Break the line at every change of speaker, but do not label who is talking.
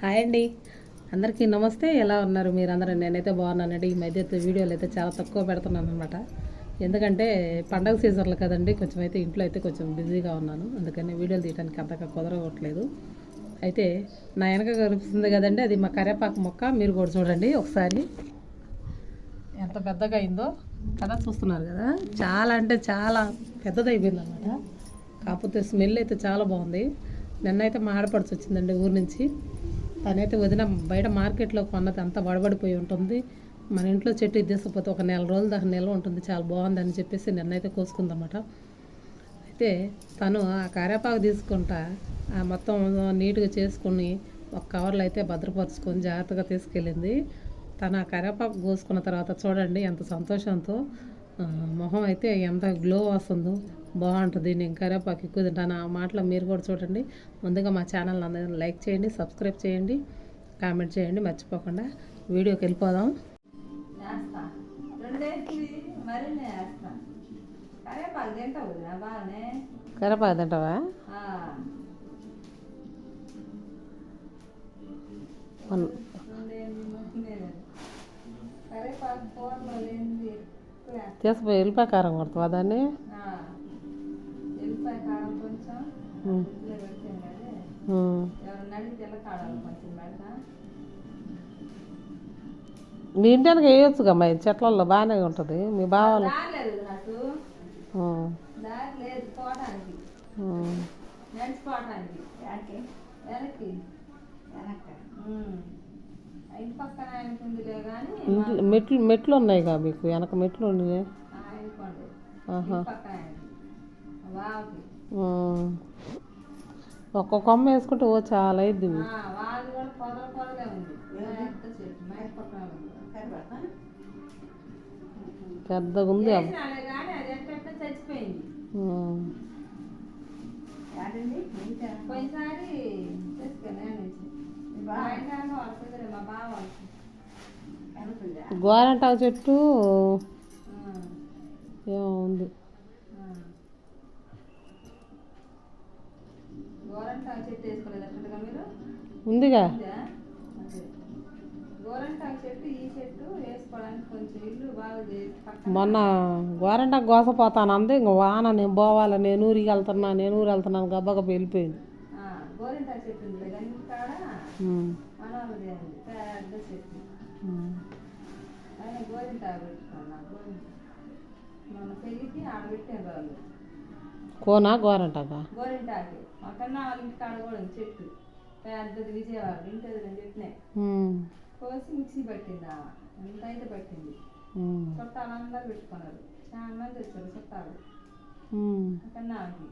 Hi అండి, అందరికీ నమస్తే. ఎలా ఉన్నారు మీరందరూ? నేనైతే బాగున్నానండి. ఈ మధ్య వీడియోలు అయితే చాలా తక్కువ పెడుతున్నాను అనమాట. ఎందుకంటే పండగ సీజన్లు కదండి, కొంచెం అయితే ఇంట్లో అయితే కొంచెం బిజీగా ఉన్నాను. అందుకని వీడియోలు తీయడానికి అంతగా కుదరవట్లేదు. అయితే నా వెనక కనిపిస్తుంది కదండి, అది మా కరేపాకు మొక్క. మీరు కూడా చూడండి ఒకసారి ఎంత పెద్దగా అయిందో కదా. చూస్తున్నారు కదా, చాలా అంటే చాలా పెద్దదైపోయింది అనమాట. కాకపోతే స్మెల్ అయితే చాలా బాగుంది. నిన్నైతే మా ఆడపడుచు వచ్చిందండి ఊరి నుంచి. తనైతే వదిన బయట మార్కెట్లో కొన్నది అంతా వడబడిపోయి ఉంటుంది. మన ఇంట్లో చెట్టు ఇద్దేసపోతే ఒక నెల రోజుల దాకా నిల్వ ఉంటుంది, చాలా బాగుందని చెప్పేసి నిన్నైతే కోసుకుందన్నమాట. అయితే తను ఆ కరేపాకు తీసుకుంటా మొత్తం నీట్గా చేసుకుని ఒక కవర్లో అయితే భద్రపరుచుకొని జాగ్రత్తగా తీసుకెళ్ళింది. తను ఆ కరేపాకు కోసుకున్న తర్వాత చూడండి ఎంత సంతోషంతో మొహం అయితే ఎంత గ్లో వస్తుందో, బాగుంటుంది. నేను కరేపాకు ఎక్కువ తింటాను. ఆ మాటలో మీరు కూడా చూడండి. ముందుగా మా ఛానల్ అందరూ లైక్ చేయండి, సబ్స్క్రైబ్ చేయండి, కామెంట్ చేయండి మర్చిపోకుండా. వీడియోకి వెళ్ళిపోదాం. కరేపాకు తింటావా? తీసుకుపోయి ఎల్లిపాయ కారం కొడతావా దాన్ని? మీ ఇంటానికి వేయొచ్చుగా, మా చెట్లలో బాగానే ఉంటుంది. మీ బావాలు మెట్లు ఉన్నాయిగా మీకు, వెనక మెట్లు ఉన్నాయి. ఒక్క కొమ్మ వేసుకుంటే ఓ చాలా అయింది. పెద్దగా ఉంది. గోరంటాకు చెట్టు ఏమో ఉంది. ఉందిగా మొన్న గోరంటాకు గోసపోతాను అంది. ఇంక వాన నేను పోవాలి, నేను ఊరికి వెళ్తున్నాను గబ్బగబ్బ వెళ్ళిపోయింది. కోనా గోరంటాక చెట్టు పెద్దది విజయవాడ ఇంటి చెప్పినాయి. కోసి మిక్సీ పట్టిందా, ఎంత అయితే పట్టింది. చుట్టాలు అందరూ పెట్టుకున్నారు, చాలా మంది వచ్చారు చుట్టాలు. కన్నాకి